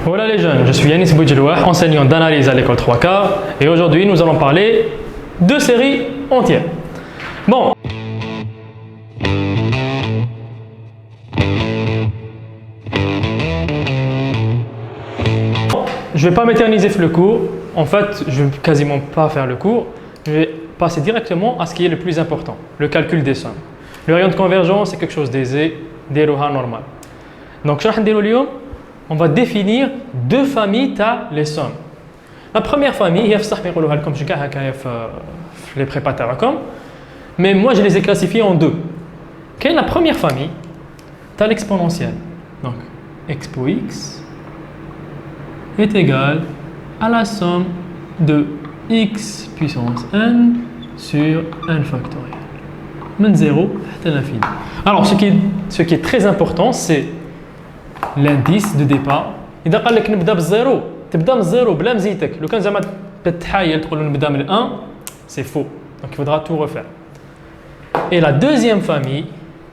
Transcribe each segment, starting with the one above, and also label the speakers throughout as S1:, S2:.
S1: Voilà les jeunes, je suis Yanis Boudjelouah, enseignant d'analyse à l'école 3K et aujourd'hui nous allons parler de séries entières. Bon. Je ne vais pas m'éterniser sur le cours, en fait je ne vais quasiment pas faire le cours, je vais passer directement à ce qui est le plus important, le calcul des sommes. Le rayon de convergence c'est quelque chose d'aisé, dérouha normal. Donc on va définir deux familles de les sommes. La première famille, comme je les prépare mais moi je les ai classifiées en deux. Quelle est la première famille? Tu as l'exponentielle. Donc expo x est égal à la somme de x puissance n sur n factoriel. De 0 à l'infini. Alors ce qui est très important, c'est l'indice de départ. إذا قال لك نبدأ بالزيرو تبدأ من الزيرو بلا مزيتك. لو كان زعما تتحايل تقول نبدأ من 1 c'est faux. Donc il faudra tout refaire. Et la deuxième famille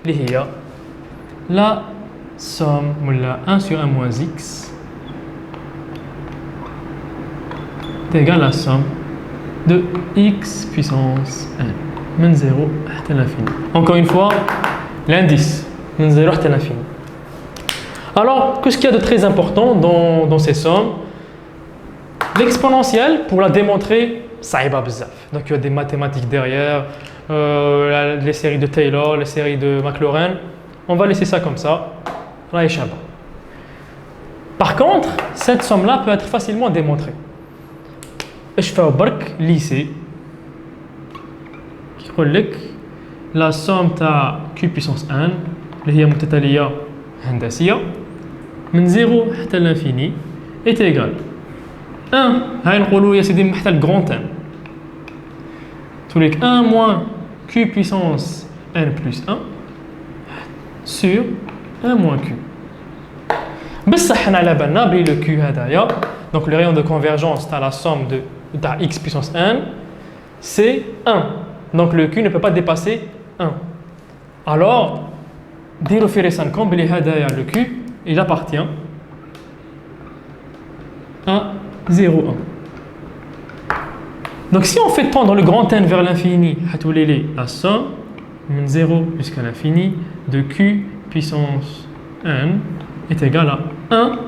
S1: اللي هي la somme ولا 1 sur 1 moins x est égal à la somme de x puissance n من 0 حتى l'infini. Encore une fois, l'indice من 0 حتى l'infini. Alors, qu'est-ce qu'il y a de très important dans ces sommes? L'exponentielle, pour la démontrer, ça y va bzaf. Donc, il y a des mathématiques derrière, les séries de Taylor, les séries de Maclaurin. On va laisser ça comme ça. Par contre, cette somme-là peut être facilement démontrée. Je fais au lycée qui dit la somme de q puissance n, qui est متتالية هندسية من 0 حتى l'infini est égal 1 هاي نقولوا يا سيدي حتى الجران n توليك 1 moins q puissance n plus 1 sur 1 moins q. بصح حنا على بالنا بلي le q هذايا donc le rayon de convergence à la somme de x puissance n c'est 1. Donc le q ne peut pas dépasser 1. Alors dire au Ferré-Sancombe, le Q, il appartient à 0,1. Donc si on fait tendre le grand n vers l'infini, la somme de 0 jusqu'à l'infini de Q puissance n est égale à 1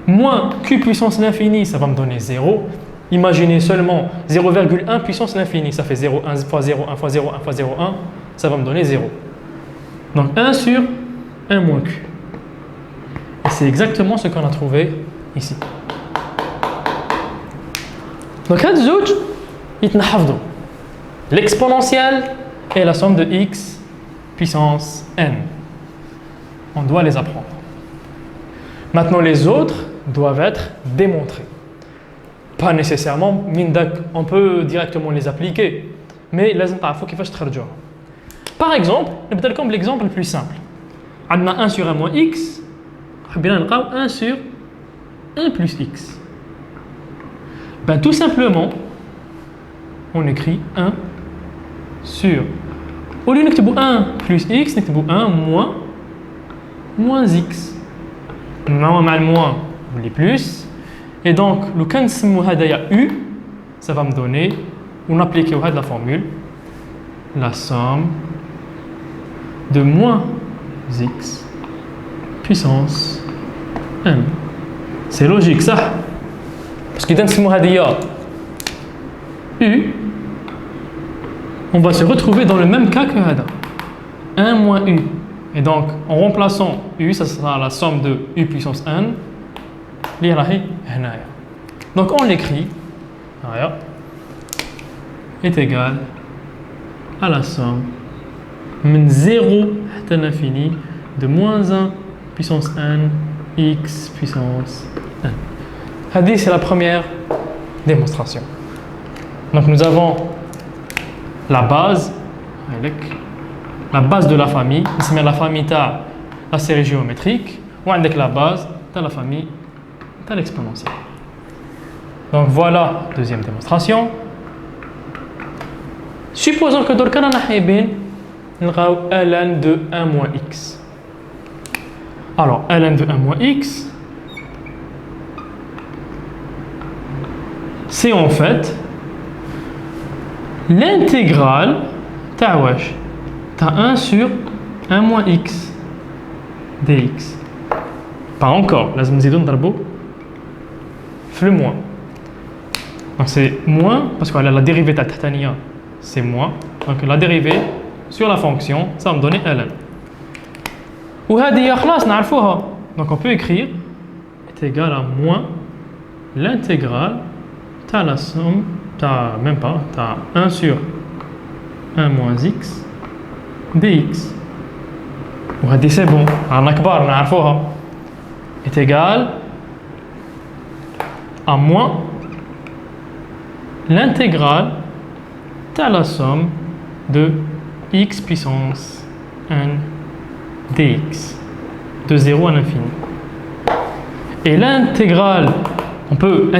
S1: moins Q puissance l'infini, ça va me donner 0. Imaginez seulement 0,1 puissance l'infini, ça fait 0, 1 fois 0, 1 fois 0, 1 fois 0, 1, ça va me donner 0. Donc 1 sur 1 moins q. Et c'est exactement ce qu'on a trouvé ici. Donc l'exponentielle et la somme de x puissance n. On doit les apprendre. Maintenant les autres doivent être démontrés. Pas nécessairement, on peut directement les appliquer, mais il faut qu'il fasse traduire. Par exemple, comme l'exemple le plus simple. On a 1 sur 1 moins x, on a 1 sur 1 plus x. Ben, tout simplement, on écrit 1 sur. Au lieu de 1 plus x, on écrit 1 moins x. On a le moins, on lit plus. Et donc, le cas U, ça va me donner, on applique la formule, la somme de moins x puissance n. C'est logique ça. Parce que dans U, on va se retrouver dans le même cas que Hada. 1 moins U. Et donc, en remplaçant U, ça sera la somme de U puissance n. Donc, on l'écrit est égal à la somme de 0 à l'infini de moins 1 puissance n x puissance n. C'est la première démonstration. Donc nous avons la base de la famille, c'est la famille de la série géométrique, ou avec la base de la famille de l'exponentielle. Donc voilà, deuxième démonstration. Supposons que dans le cas nous avons ln de 1 moins x. Alors, ln de 1 moins x, c'est en fait l'intégrale تاع واش تاع 1 sur 1 moins x dx. Pas encore, لازم نزيدو نضربو في le moins. Donc c'est moins parce que la dérivée تاع التحتانية c'est moins. Donc la dérivée sur la fonction ça va me donner ln. وهذه خلاص نعرفوها. Donc on peut écrire est égal à moins l'intégrale t'as la somme t'as même pas t'as 1 sur 1 moins x dx. وهذه c'est bon رانا كبار نعرفوها est égal à moins l'intégrale t'as la somme de x puissance n dx de 0 à l'infini. Et l'intégrale, on peut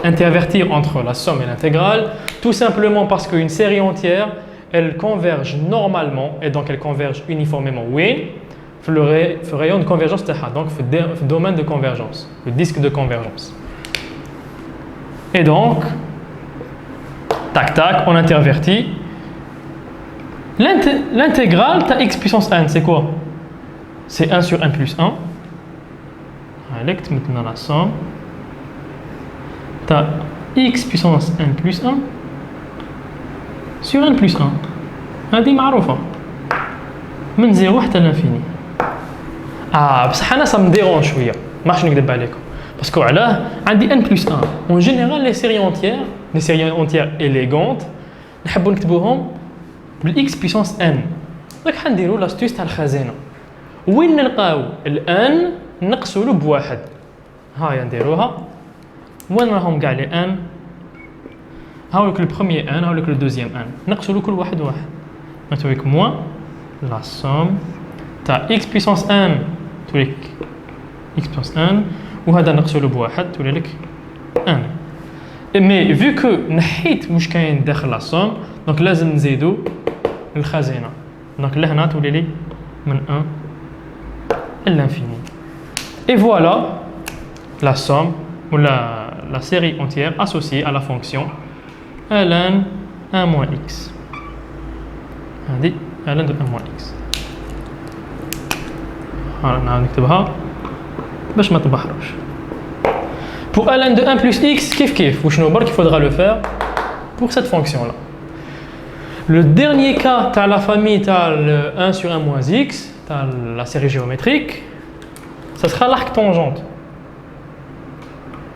S1: intervertir entre la somme et l'intégrale, tout simplement parce qu'une série entière, elle converge normalement, et donc elle converge uniformément. Oui, le rayon de convergence, donc le domaine de convergence, le disque de convergence. Et donc, tac tac, on intervertit. L'intégrale, tu as x puissance n, c'est quoi? C'est 1 sur 1 plus 1. Allez, maintenant la somme. Tu as x puissance n plus 1 sur n plus 1. هذه معروفة. من 0 حتى l'infini. بصح أنا ça me dérange شوية. ما راحش نكذب عليكم. Parce que علاه عندي n plus 1. En général, les séries entières élégantes, نحبوا نكتبوهم بالx puissance n. دونك حنديروا لاستيس تاع الخزينة. وين نلقاو الان نقصوا له بواحد. هاي نديروها. وين راهم كاع لي ان؟ هاولك البروميي ان هاولك الدوزيام ان. نقصوا له كل واحد واحد. نتويك موان لا سوم تاع x puissance n توليك x puissance n وهذا نقصوا له بواحد تولي لك ان. مي فيو كو نحيت واش كاين داخل لا سوم دونك لازم نزيدو الخزينة. دونك لهنا تولي لي من 1 à l'infini. Et voilà la somme ou la série entière associée à la fonction ln 1 moins x. هذه ln de 1 moins x. نعاود نكتبها باش ما تبحروش. Pour ln de 1 plus x, كيف وشنو برك il faudra le faire pour cette fonction là. Le dernier cas, tu as la famille, tu as le 1 sur 1 moins x, tu as la série géométrique, ça sera l'arc tangente.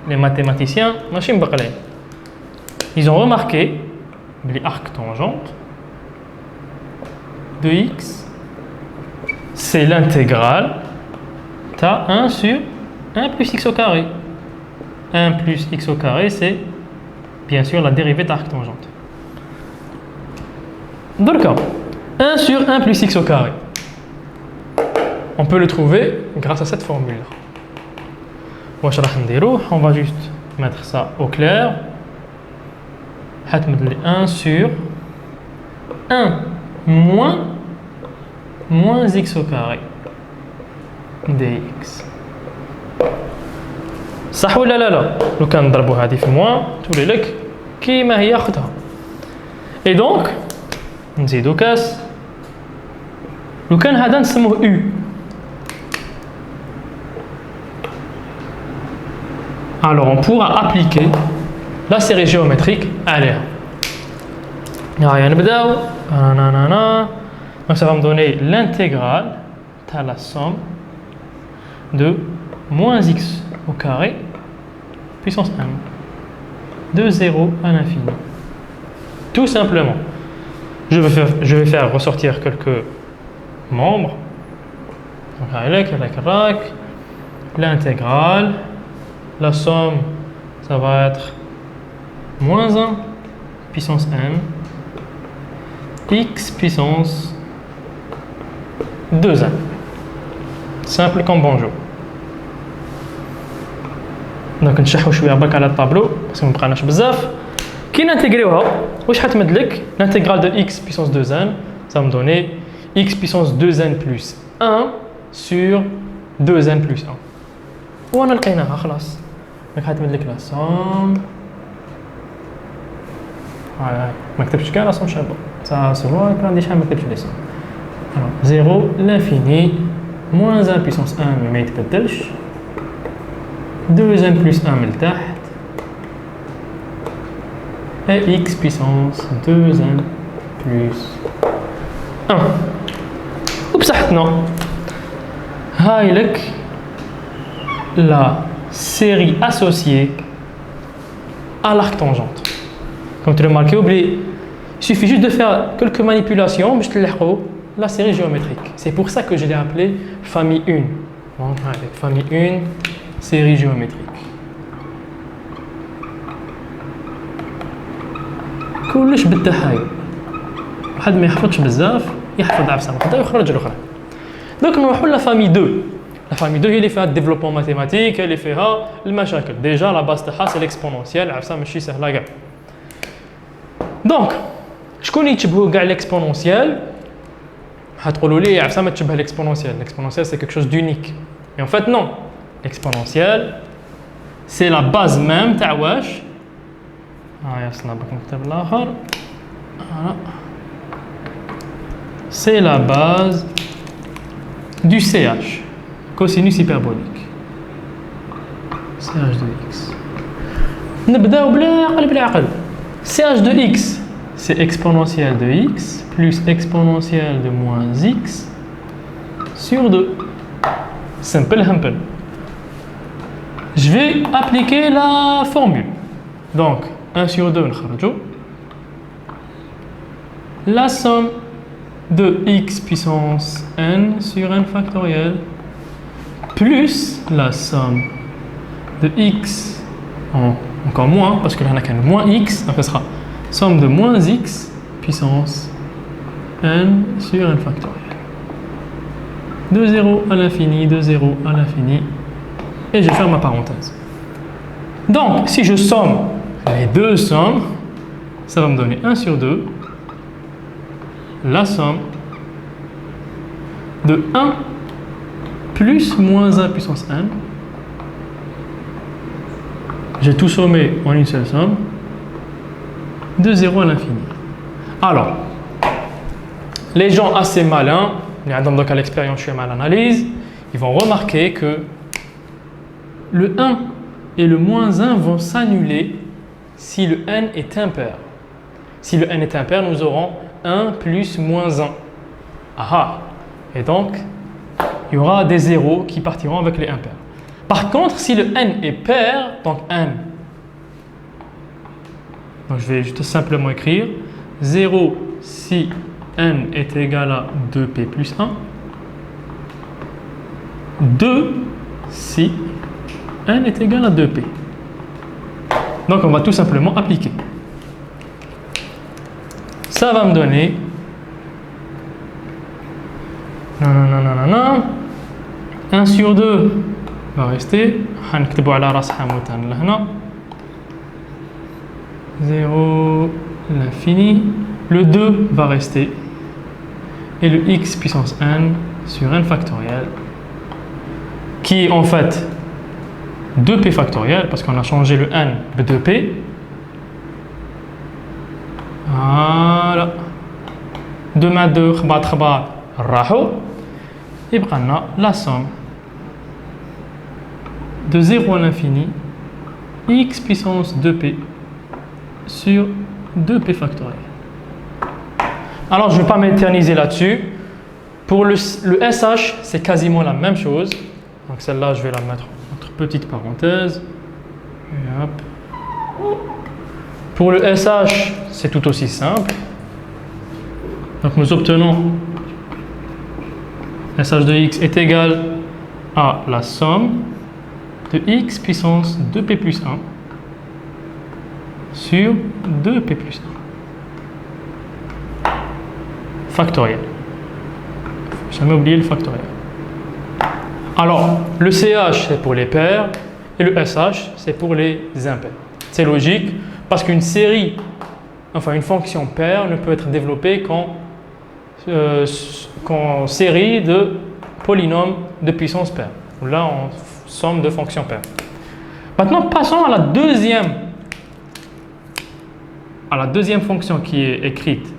S1: Les mathématiciens, ils ont remarqué que l'arc tangente de x, c'est l'intégrale, tu as 1 sur 1 plus x au carré. 1 plus x au carré, c'est bien sûr la dérivée d'arc tangente. Donc, 1 sur 1 plus x au carré. On peut le trouver grâce à cette formule. On va juste mettre ça au clair. 1 sur 1 moins x au carré dx. صح ولا لا؟ لو كان نضربوا هذه في موان تولي لك كيما هي اختها. Et donc نزيدو كاس. لو كان هذا نسموه U. Alors on pourra appliquer la série géométrique عليها. هاي نبداو. Donc ça va me donner l'intégrale de la somme de moins x au carré puissance 1 de 0 à l'infini. Tout simplement. Je vais faire ressortir quelques membres. Donc, l'intégrale, la somme, ça va être moins 1 puissance n, x puissance 2n. Simple comme bonjour. Donc نشحو شويه برك على الطابلو باسكو مبقاناش بزاف. كي نانتيغريوها واش حتمد لك l'intégrale de x puissance 2n, ça va me donner x puissance 2n plus 1 sur 2n plus 1. وانا لقيناها خلاص. دونك حتمد لك la somme ما كتبتش كاع لا سوم شابه ça se voit كان عندي شحال ما كتبتش لي سوم 0 l'infini moins 1 puissance 1 ما يتبدلش 2n plus 1 من تحت et x puissance 2n plus 1 وبصحتنا هاي لك la série associée à l'arc tangente. Comme tu l'as marqué, il suffit juste de faire quelques manipulations pour te la série géométrique. C'est pour ça que je l'ai appelée famille 1. Donc, avec famille 1, série géométrique. كلش بالتحايل. واحد ما يحفظش بزاف يحفظ عفسه وحده ويخرج الاخرى. Donc نروحوا la famille 2. La famille 2 اللي فيها الديفلوبمون ماتيماتيك اللي فيها المشاكل. Déjà la base تاعها c'est l'exponentielle عفسه ماشي سهله كاع. Donc شكون يتشبهوا كاع l'exponentielle؟ حتقولوا لي عفسه ما تشبه l'exponentielle. L'exponentielle c'est quelque chose d'unique. Mais en fait non. L'exponentielle c'est la base même تاع واش؟ يا صنابك نكتب الاخر. C'est la base du CH, cosinus hyperbolique. CH de x. نبداو بالعقل. CH de x, c'est exponentielle de x plus exponentielle de moins x sur 2. Simple, simple. Je vais appliquer la formule. Donc, 1 sur 2, la somme de x puissance n sur n factoriel plus la somme de x encore moins parce que là on a qu'un moins x donc ce sera somme de moins x puissance n sur n factoriel de 0 à l'infini, de 0 à l'infini et je ferme ma parenthèse. Donc si je somme les deux sommes ça va me donner 1 sur 2 la somme de 1 plus moins 1 puissance n. J'ai tout sommé en une seule somme de 0 à l'infini. Alors, les gens assez malins, donc à l'expérience chez mal analyse, ils vont remarquer que le 1 et le moins 1 vont s'annuler si le n est impair. Si le n est impair, nous aurons 1 plus moins 1. Ah, et donc, il y aura des zéros qui partiront avec les impairs. Par contre, si le n est pair, donc n, donc je vais juste simplement écrire 0 si n est égal à 2p plus 1, 2 si n est égal à 2p. Donc on va tout simplement appliquer. Ça va me donner 1 sur 2 va rester 0 l'infini, le 2 va rester et le x puissance n sur n factoriel qui est en fait 2p factoriel parce qu'on a changé le n de 2p. Voilà. 2 مع 2 خباط راحوا يبقى لنا la somme de 0 à l'infini x puissance 2p sur 2p factoriel. Alors je ne vais pas m'éterniser là-dessus. Pour le SH, c'est quasiment la même chose. Donc celle-là, je vais la mettre entre petites parenthèses. Et hop. Pour le SH, c'est tout aussi simple. Donc nous obtenons SH de x est égal à la somme de x puissance 2p plus 1 sur 2p plus 1 factoriel. Jamais oublier le factoriel. Alors, le CH c'est pour les pairs et le SH c'est pour les impairs. C'est logique parce qu'une série, enfin une fonction paire ne peut être développée qu'en série de polynômes de puissance paire. Là, en somme de fonctions paires. Maintenant, passons à la deuxième à la deuxième fonction qui est écrite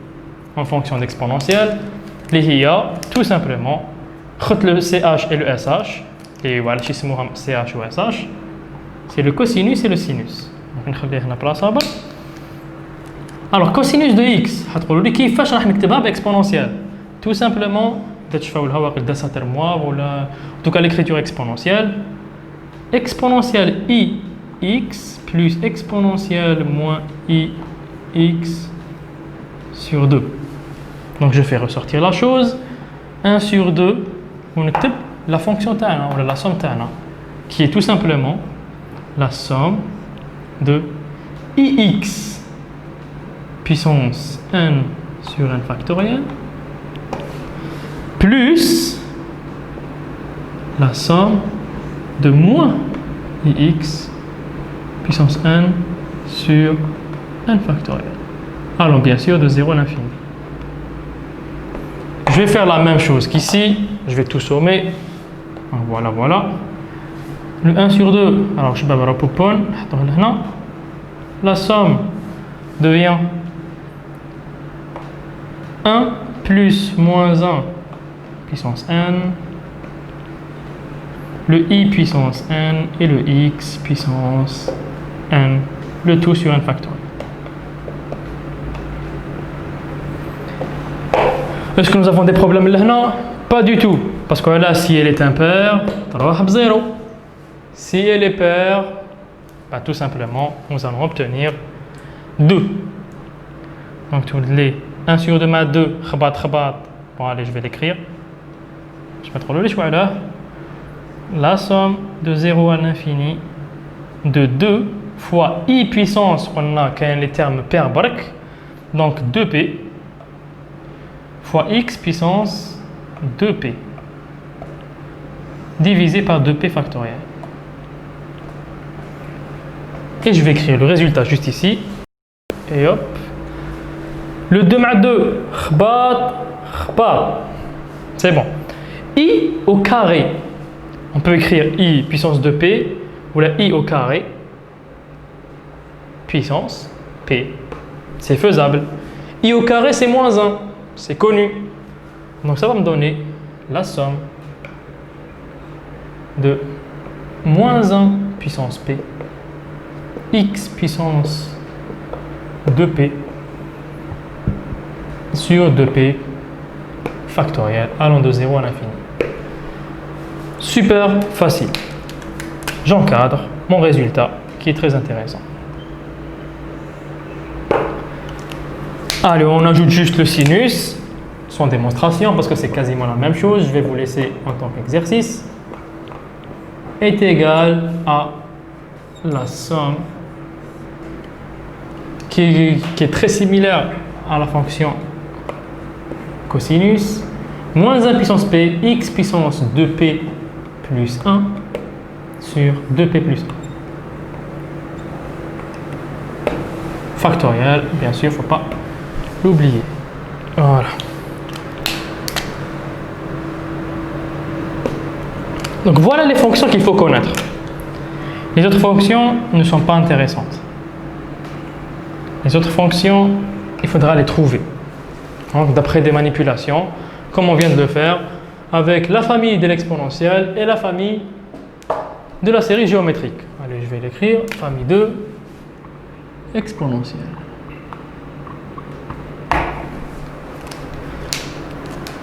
S1: en fonction d'exponentielle, il y a tout simplement le CH et le SH, et voilà, CH ou SH, c'est le cosinus et le sinus. Donc, on va mettre place. Alors, cosinus de x, on va écrire exponentielle. Tout simplement, en tout cas l'écriture exponentielle, exponentielle ix plus exponentielle moins ix sur 2. Donc je fais ressortir la chose. 1 sur 2, on écrit la fonction tana, ou la somme tana, qui est tout simplement la somme de ix puissance n sur n factoriel plus la somme de moins ix puissance n sur n factoriel. Allons bien sûr de 0 à l'infini. Je vais faire la même chose qu'ici, je vais tout sommer. Voilà, voilà. Le 1 sur 2, alors je vais repopon, la somme devient 1 plus moins 1 puissance n, le i puissance n et le x puissance n, le tout sur n factoriel. Est-ce que nous avons des problèmes là? Pas du tout, parce que là, si elle est impaire, تروح بزيرو. Si elle est paire, bah, tout simplement, nous allons obtenir 2. Donc, tous les 1 sur 2 ma 2, khabat. Bon, allez, je vais l'écrire. Je vais mettre le choix là. La somme de 0 à l'infini de 2 fois i puissance, on a quand les termes paire bark, donc 2p fois x puissance 2p divisé par 2p factoriel. Et je vais écrire le résultat juste ici. Et hop. Le 2 ma 2, khbat. C'est bon. I au carré. On peut écrire i puissance 2p ou la i au carré puissance p. C'est faisable. I au carré, c'est moins 1. C'est connu. Donc ça va me donner la somme de moins 1 puissance p x puissance 2p sur 2p factoriel allant de 0 à l'infini. Super facile. J'encadre mon résultat qui est très intéressant. Allez, on ajoute juste le sinus sans démonstration parce que c'est quasiment la même chose. Je vais vous laisser en tant qu'exercice. Est égal à la somme qui est très similaire à la fonction cosinus moins 1 puissance p x puissance 2p plus 1 sur 2p plus 1 factoriel, bien sûr, il ne faut pas l'oublier. Voilà. Donc voilà les fonctions qu'il faut connaître. Les autres fonctions ne sont pas intéressantes. Les autres fonctions, il faudra les trouver. Donc d'après des manipulations, comme on vient de le faire, avec la famille de l'exponentielle et la famille de la série géométrique. Allez, je vais l'écrire, famille 2, exponentielle.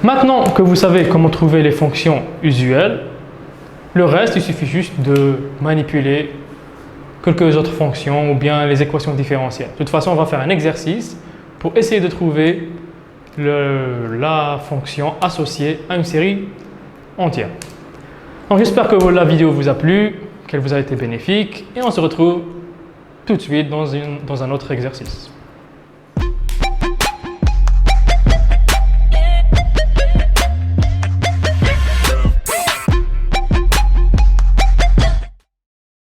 S1: Maintenant que vous savez comment trouver les fonctions usuelles, le reste, il suffit juste de manipuler quelques autres fonctions ou bien les équations différentielles. De toute façon, on va faire un exercice pour essayer de trouver la fonction associée à une série entière. Donc j'espère que la vidéo vous a plu, qu'elle vous a été bénéfique et on se retrouve tout de suite dans un autre exercice.